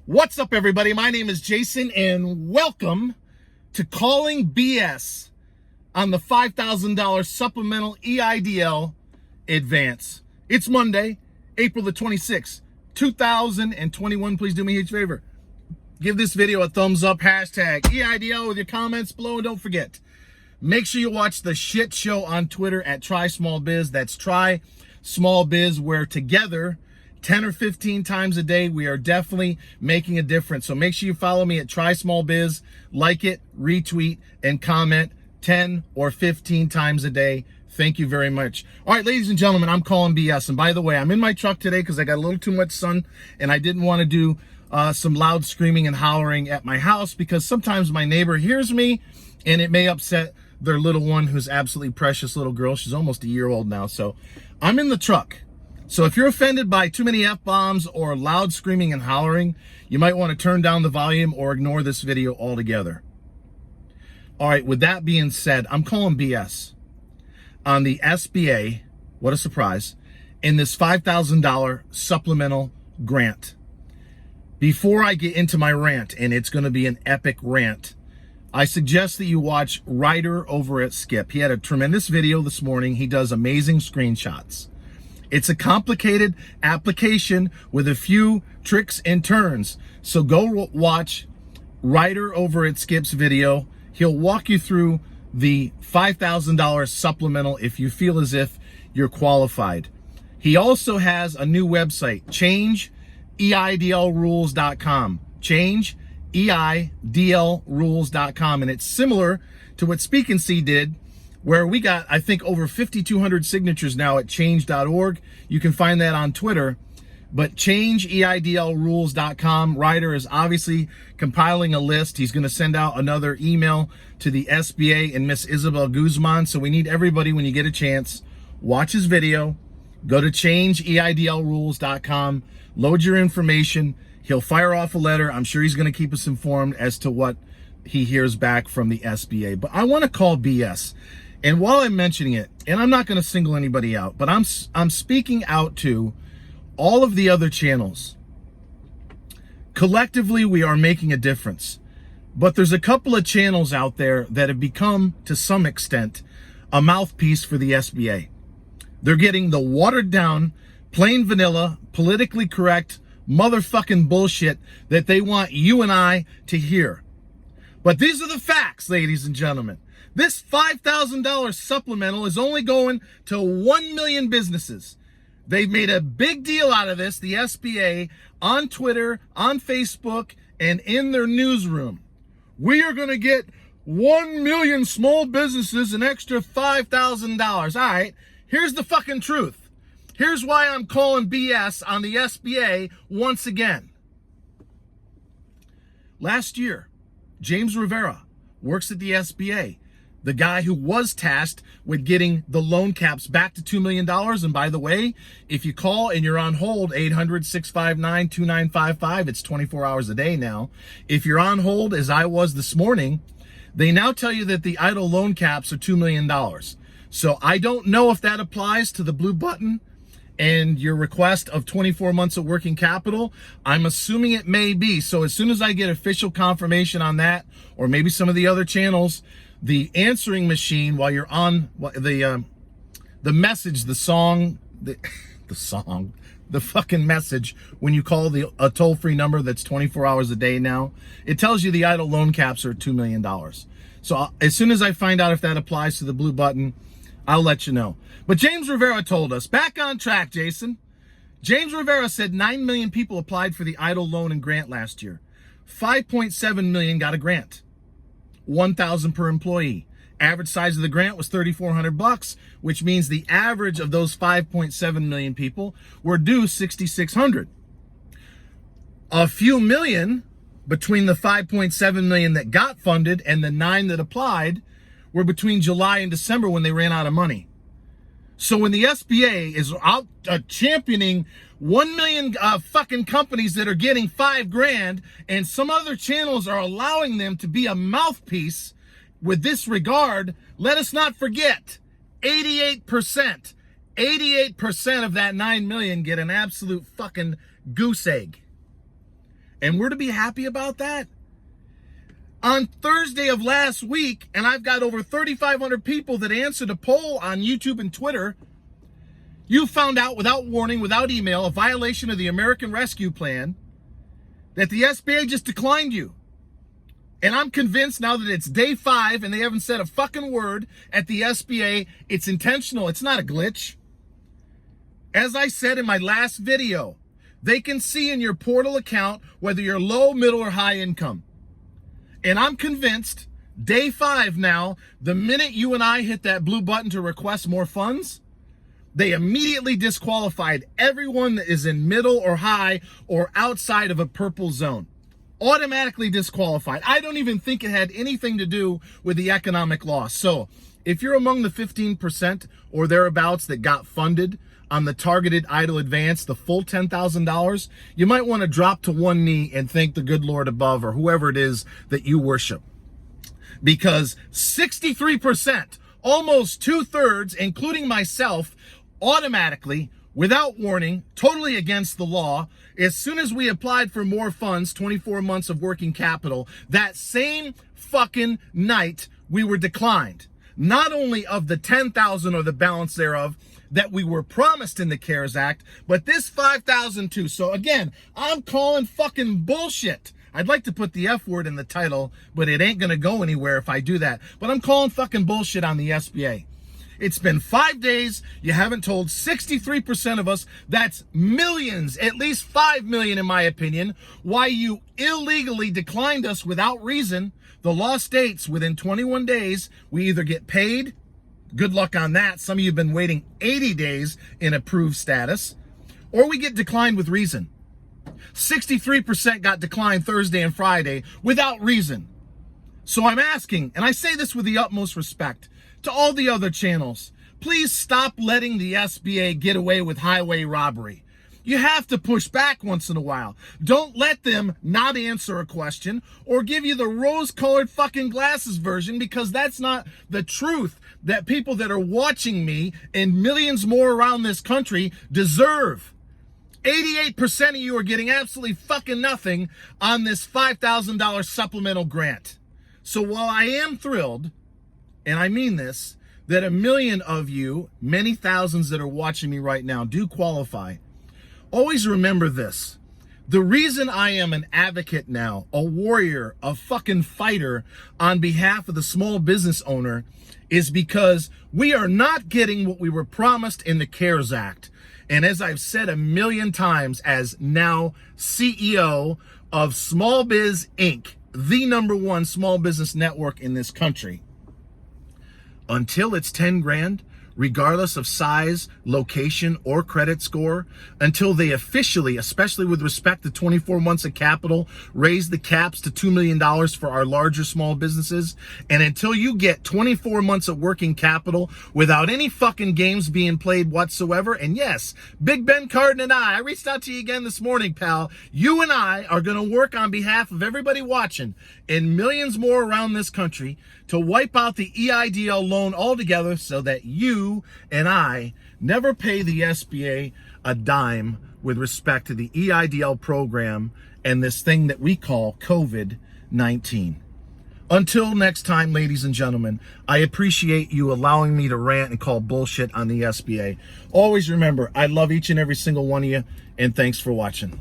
What's up, everybody? My name is Jason, and welcome to Calling BS on the $5,000 Supplemental EIDL Advance. It's Monday, April the 26th, 2021. Please do me a huge favor. Give this video a thumbs up, hashtag EIDL with your comments below, and don't forget, make sure you watch the shit show on Twitter at Try Small Biz. That's Try Small Biz, where together 10 or 15 times a day, we are definitely making a difference. So make sure you follow me at Try Small Biz, like it, retweet, and comment 10 or 15 times a day. Thank you very much. All right, ladies and gentlemen, I'm calling BS. And by the way, I'm in my truck today because I got a little too much sun and I didn't want to do some loud screaming and hollering at my house because sometimes my neighbor hears me and it may upset their little one, who's absolutely precious little girl. She's almost a year old now. So I'm in the truck. So if you're offended by too many F-bombs or loud screaming and hollering, you might want to turn down the volume or ignore this video altogether. All right, with that being said, I'm calling BS on the SBA, what a surprise, in this $5,000 supplemental grant. Before I get into my rant, and it's going to be an epic rant, I suggest that you watch Ryder over at Skip. He had a tremendous video this morning. He does amazing screenshots. It's a complicated application with a few tricks and turns. So go watch Ryder over at Skip's video. He'll walk you through the $5,000 supplemental if you feel as if you're qualified. He also has a new website, changeeidlrules.com. changeeidlrules.com. And it's similar to what Speak and See did, where we got, I think, over 5,200 signatures now at change.org. You can find that on Twitter. But changeeidlrules.com. Ryder is obviously compiling a list. He's going to send out another email to the SBA and Miss Isabel Guzman. So we need everybody, when you get a chance, watch his video, go to changeeidlrules.com, load your information. He'll fire off a letter. I'm sure he's going to keep us informed as to what he hears back from the SBA. But I want to call BS. And while I'm mentioning it, and I'm not going to single anybody out, but I'm speaking out to all of the other channels. Collectively, we are making a difference. But there's a couple of channels out there that have become, to some extent, a mouthpiece for the SBA. They're getting the watered down, plain vanilla, politically correct, motherfucking bullshit that they want you and I to hear. But these are the facts, ladies and gentlemen. This $5,000 supplemental is only going to 1 million businesses. They've made a big deal out of this, the SBA, on Twitter, on Facebook, and in their newsroom. We are going to get 1 million small businesses an extra $5,000. All right, here's the fucking truth. Here's why I'm calling BS on the SBA once again. Last year, James Rivera works at the SBA. The guy who was tasked with getting the loan caps back to $2 million. And by the way, if you call and you're on hold, 800-659-2955, it's 24 hours a day now. If you're on hold, as I was this morning, they now tell you that the EIDL loan caps are $2 million. So I don't know if that applies to the blue button and your request of 24 months of working capital. I'm assuming it may be. So as soon as I get official confirmation on that, or maybe some of the other channels, the answering machine while you're on the message, the fucking message when you call a toll-free number that's 24 hours a day now, it tells you the EIDL loan caps are $2 million. So as soon as I find out if that applies to the blue button, I'll let you know. But James Rivera told us, back on track, Jason. James Rivera said 9 million people applied for the EIDL loan and grant last year. 5.7 million got a grant. 1,000 per employee. Average size of the grant was $3,400, which means the average of those 5.7 million people were due $6,600. A few million between the 5.7 million that got funded and the 9 that applied were between July and December when they ran out of money. So when the SBA is out championing 1 million fucking companies that are getting $5,000, and some other channels are allowing them to be a mouthpiece with this regard, let us not forget 88% of that 9 million get an absolute fucking goose egg. And we're to be happy about that? On Thursday of last week, and I've got over 3,500 people that answered a poll on YouTube and Twitter, you found out without warning, without email, a violation of the American Rescue Plan, that the SBA just declined you. And I'm convinced now that it's day 5 and they haven't said a fucking word at the SBA. It's intentional. It's not a glitch. As I said in my last video, they can see in your portal account whether you're low, middle, or high income. And I'm convinced, day 5 now, the minute you and I hit that blue button to request more funds, they immediately disqualified everyone that is in middle or high or outside of a purple zone. Automatically disqualified. I don't even think it had anything to do with the economic loss. So if you're among the 15% or thereabouts that got funded on the targeted EIDL advance, the full $10,000, you might want to drop to one knee and thank the good Lord above or whoever it is that you worship. Because 63%, almost 2/3, including myself, automatically, without warning, totally against the law, as soon as we applied for more funds, 24 months of working capital, that same fucking night we were declined. Not only of the 10,000 or the balance thereof that we were promised in the CARES Act, but this 5,000 too. So again, I'm calling fucking bullshit. I'd like to put the F word in the title, but it ain't gonna go anywhere if I do that. But I'm calling fucking bullshit on the SBA. It's been 5 days. You haven't told 63% of us, that's millions, at least 5 million in my opinion, why you illegally declined us without reason. The law states within 21 days, we either get paid, good luck on that, some of you have been waiting 80 days in approved status, or we get declined with reason. 63% got declined Thursday and Friday without reason. So I'm asking, and I say this with the utmost respect, to all the other channels, please stop letting the SBA get away with highway robbery. You have to push back once in a while. Don't let them not answer a question or give you the rose-colored fucking glasses version, because that's not the truth that people that are watching me and millions more around this country deserve. 88% of you are getting absolutely fucking nothing on this $5,000 supplemental grant. So while I am thrilled, and I mean this, that 1 million of you, many thousands that are watching me right now, do qualify, always remember this. The reason I am an advocate now, a warrior, a fucking fighter on behalf of the small business owner, is because we are not getting what we were promised in the CARES Act. And as I've said 1 million times, as now CEO of Small Biz Inc., the #1 small business network in this country, until it's 10 grand, regardless of size, location, or credit score, until they officially, especially with respect to 24 months of capital, raise the caps to $2 million for our larger small businesses, and until you get 24 months of working capital without any fucking games being played whatsoever. And yes, Big Ben Cardin and I reached out to you again this morning, pal. You and I are going to work on behalf of everybody watching and millions more around this country to wipe out the EIDL loan altogether so that you and I never pay the SBA a dime with respect to the EIDL program and this thing that we call COVID-19. Until next time, ladies and gentlemen, I appreciate you allowing me to rant and call bullshit on the SBA. Always remember, I love each and every single one of you, and thanks for watching.